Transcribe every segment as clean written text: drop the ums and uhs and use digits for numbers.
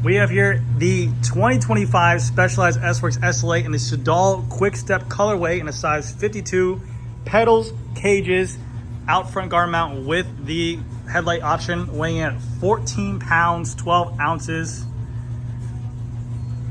We have here the 2025 Specialized S-Works SL8 in the Soudal Quickstep colorway in a size 52. Pedals, cages, out front guard mount with the headlight option, weighing in at 14 pounds, 12 ounces,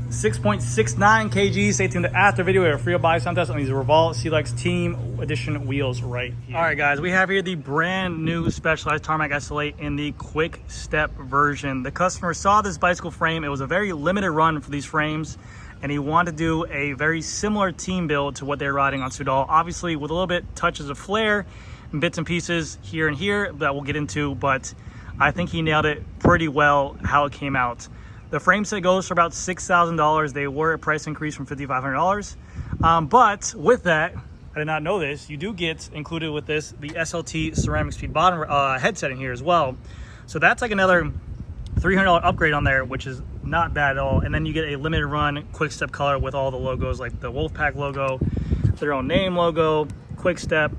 6.69 kg. Stay tuned to after video. We have a free buy contest on these referral Specialized Team Edition wheels right here. All right, guys, we have here the brand new Specialized Tarmac SL8 in the Quickstep version. The customer saw this bicycle frame. It was a very limited run for these frames, and he wanted to do a very similar team build to what they're riding on Soudal, obviously with a little bit touches of flair and bits and pieces here and here that we'll get into, but I think he nailed it pretty well how it came out. The frame set goes for about $6,000. They were a price increase from $5,500. But with that, I did not know this, you do get included with this the SLT ceramic speed bottom headset in here as well. So that's like another $300 upgrade on there, which is not bad at all. And then you get a limited run Quickstep color with all the logos, like the Wolfpack logo, their own name logo, Quickstep,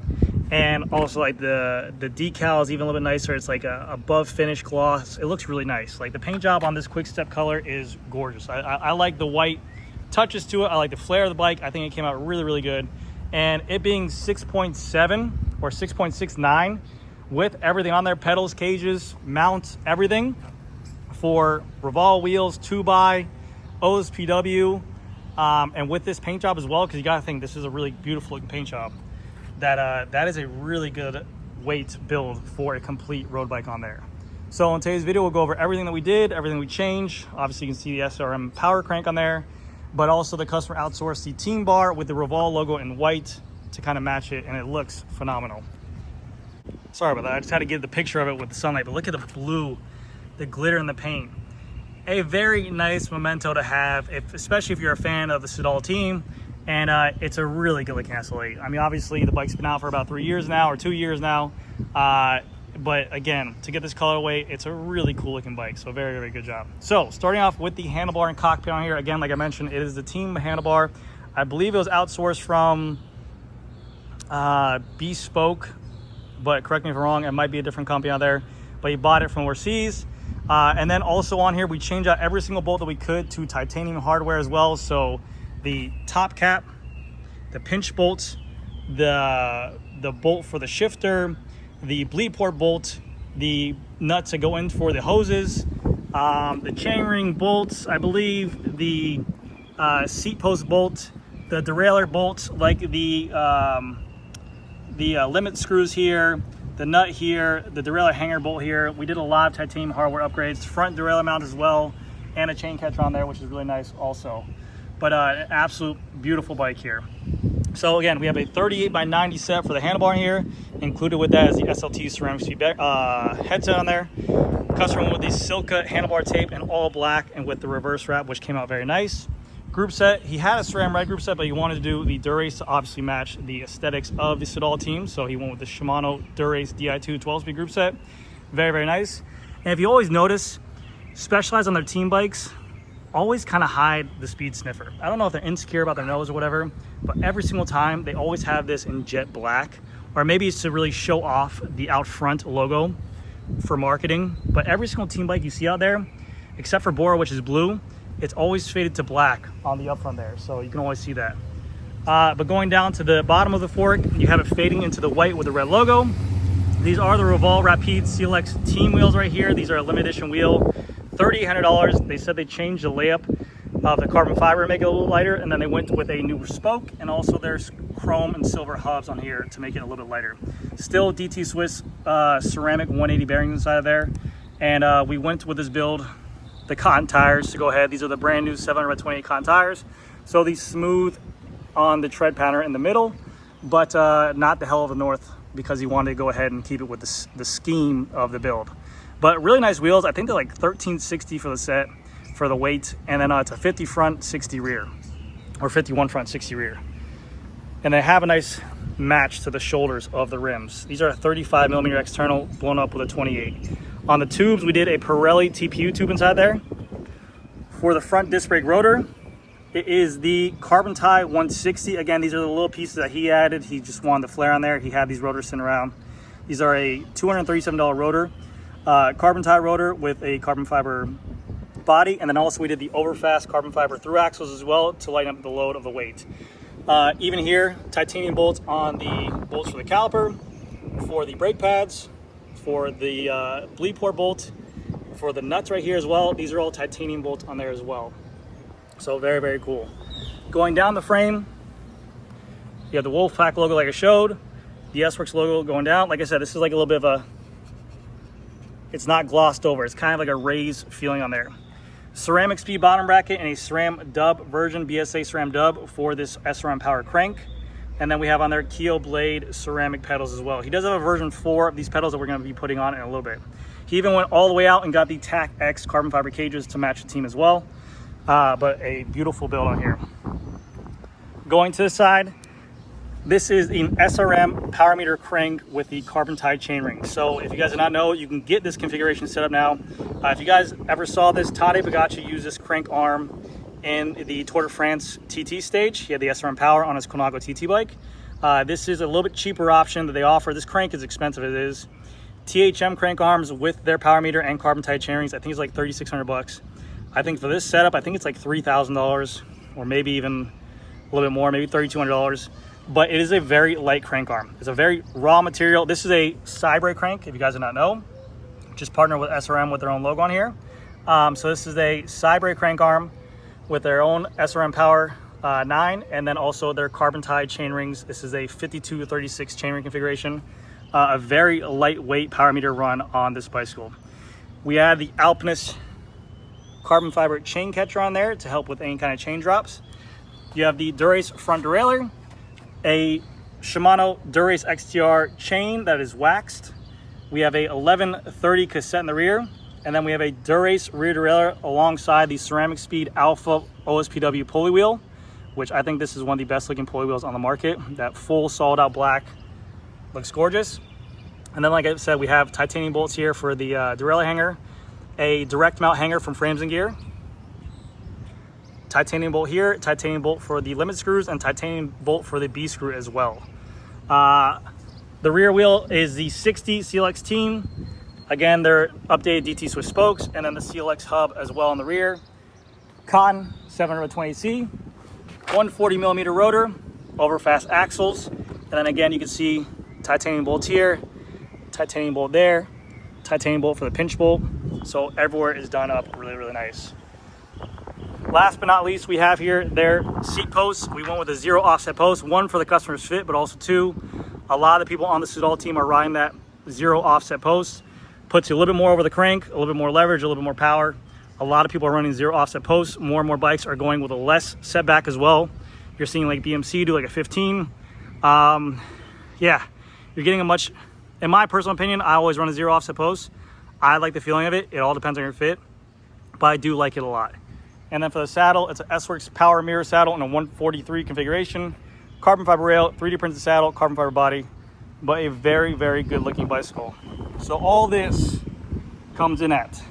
and also like the decal is even a little bit nicer. It's like a above finish gloss. It looks really nice. Like the paint job on this Quickstep color is gorgeous. I like the white touches to it. I like the flare of the bike. I think it came out really, really good. And it being 6.7 or 6.69 with everything on there, pedals, cages, mounts, everything for revolve wheels, 2x, OSPW, and with this paint job as well, because you gotta think this is a really beautiful looking paint job. That is a really good weight build for a complete road bike on there. So in today's video, we'll go over everything that we did, everything we changed. Obviously, you can see the SRM power crank on there, but also the customer outsourced the team bar with the Revolve logo in white to kind of match it, and it looks phenomenal. Sorry about that. I just had to get the picture of it with the sunlight, but look at the blue, the glitter in the paint. A very nice memento to have, especially if you're a fan of the Soudal team. And it's a really good looking SL8. I mean, obviously the bike's been out for about 3 years now, or 2 years now. But again, to get this colorway, it's a really cool looking bike. So very, very good job. So starting off with the handlebar and cockpit on here. Again, like I mentioned, it is the team handlebar. I believe it was outsourced from Bespoke, but correct me if I'm wrong, it might be a different company out there. But he bought it from overseas. And then also on here, we changed out every single bolt that we could to titanium hardware as well. So the top cap, the pinch bolts, the bolt for the shifter, the bleed port bolt, the nuts that go in for the hoses, the chainring bolts, I believe, the seat post bolt, the derailleur bolts, like the limit screws here, the nut here, the derailleur hanger bolt here. We did a lot of titanium hardware upgrades, front derailleur mount as well, and a chain catcher on there, which is really nice also. But an absolute beautiful bike here. So again, we have a 38x90 set for the handlebar here. Included with that is the SLT ceramic speed headset on there. Customer went with the Silka handlebar tape in all black and with the reverse wrap, which came out very nice. Group set, he had a SRAM red group set, but he wanted to do the Durace to obviously match the aesthetics of the Soudal team. So he went with the Shimano Durace Di2 12-speed group set. Very, very nice. And if you always notice, Specialized on their team bikes always kind of hide the speed sniffer. I don't know if they're insecure about their nose or whatever, but every single time they always have this in jet black, or maybe it's to really show off the out front logo for marketing. But every single team bike you see out there, except for Bora, which is blue, it's always faded to black on the up front there. So you can always see that. But going down to the bottom of the fork, you have it fading into the white with the red logo. These are the Revolve Rapide CLX team wheels right here. These are a limited edition wheel. $3,800. They said they changed the layup of the carbon fiber to make it a little lighter, and then they went with a new spoke, and also there's chrome and silver hubs on here to make it a little bit lighter. Still DT Swiss ceramic 180 bearings inside of there, and we went with this build the cotton tires to go ahead. These are the brand new 700/28 cotton tires, so these smooth on the tread pattern in the middle, but not the hell of the north, because he wanted to go ahead and keep it with the scheme of the build. But really nice wheels. I think they're like $13.60 for the set for the weight, and then it's a 50 front, 60 rear, or 51 front, 60 rear. And they have a nice match to the shoulders of the rims. These are a 35mm external blown up with a 28. On the tubes, we did a Pirelli TPU tube inside there. For the front disc brake rotor, it is the Carbon Tie 160. Again, these are the little pieces that he added. He just wanted the flare on there. He had these rotors sitting around. These are a $237 rotor. Carbon tie rotor with a carbon fiber body, and then also we did the overfast carbon fiber through axles as well to lighten up the load of the weight. Even here, titanium bolts on the bolts for the caliper, for the brake pads, for the bleed port bolt, for the nuts right here as well. These are all titanium bolts on there as well. So very, very cool. Going down the frame, you have the Wolfpack logo like I showed, the S-Works logo going down. Like I said, this is like a little bit of a, it's not glossed over. It's kind of like a raised feeling on there. Ceramic speed bottom bracket and a SRAM dub version, BSA SRAM dub for this SRAM power crank. And then we have on there Keo blade ceramic pedals as well. He does have a version 4 of these pedals that we're going to be putting on in a little bit. He even went all the way out and got the TAC X carbon fiber cages to match the team as well. But a beautiful build on here. Going to the side, this is an SRM power meter crank with the carbon tie chainring. So if you guys do not know, you can get this configuration set up now. If you guys ever saw this, Tadej Pogacar used this crank arm in the Tour de France TT stage. He had the SRM power on his Colnago TT bike. This is a little bit cheaper option that they offer. This crank is expensive as it is. THM crank arms with their power meter and carbon tie chainrings, I think it's like 3,600 bucks. I think for this setup, I think it's like $3,000 or maybe even a little bit more, maybe $3,200. But it is a very light crank arm. It's a very raw material. This is a Cybre crank, if you guys do not know. Just partner with SRM with their own logo on here. So this is a Cybre crank arm with their own SRM Power 9, and then also their carbon tie chain rings. This is a 52-36 chainring configuration. A very lightweight power meter run on this bicycle. We add the Alpinist carbon fiber chain catcher on there to help with any kind of chain drops. You have the Dura-Ace front derailleur, a Shimano Dura-Ace XTR chain that is waxed. We have a 1130 cassette in the rear, and then we have a Dura-Ace rear derailleur alongside the Ceramic Speed Alpha OSPW pulley wheel, which I think this is one of the best looking pulley wheels on the market. That full solid out black looks gorgeous. And then like I said, we have titanium bolts here for the derailleur hanger, a direct mount hanger from Frames and Gear, titanium bolt here, titanium bolt for the limit screws, and titanium bolt for the B screw as well. The rear wheel is the 60 CLX team. Again, they're updated DT Swiss spokes, and then the CLX hub as well on the rear. Cotton 720C, 140 millimeter rotor, overfast axles, and then again you can see titanium bolts here, titanium bolt there, titanium bolt for the pinch bolt. So everywhere is done up really, really nice. Last but not least, we have here their seat posts. We went with a 0 offset post, one for the customer's fit, but also two, a lot of the people on the Soudal team are riding that 0 offset post. Puts you a little bit more over the crank, a little bit more leverage, a little bit more power. A lot of people are running 0 offset posts. More and more bikes are going with a less setback as well. You're seeing like BMC do like a 15. Yeah, you're getting a much, in my personal opinion, I always run a 0 offset post. I like the feeling of it. It all depends on your fit, but I do like it a lot. And then for the saddle, it's an S-Works power mirror saddle in a 143 configuration. Carbon fiber rail, 3D printed saddle, carbon fiber body, but a very, very good looking bicycle. So all this comes in at,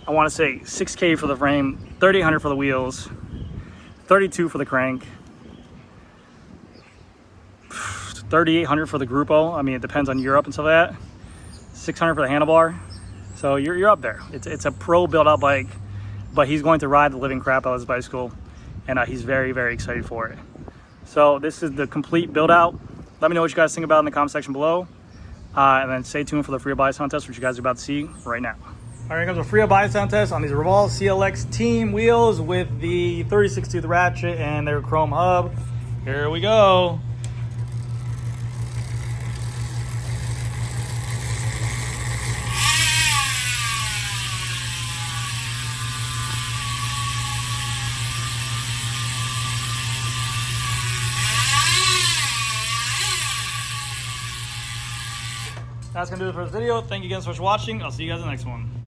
I want to say $6K for the frame, $3,800 for the wheels, $3,200 for the crank, $3,800 for the Grupo. I mean, it depends on Europe and stuff like that. $600 for the handlebar. So you're up there. It's a pro built out bike, but he's going to ride the living crap out of his bicycle, and he's very, very excited for it. So this is the complete build out. Let me know what you guys think about it in the comment section below. And then stay tuned for the Freehub buy sound test, which you guys are about to see right now. All right, here comes a Freehub buy sound test on these Revolve CLX team wheels with the 36 tooth ratchet and their chrome hub. Here we go. That's gonna do it for this video. Thank you again so much for watching. I'll see you guys in the next one.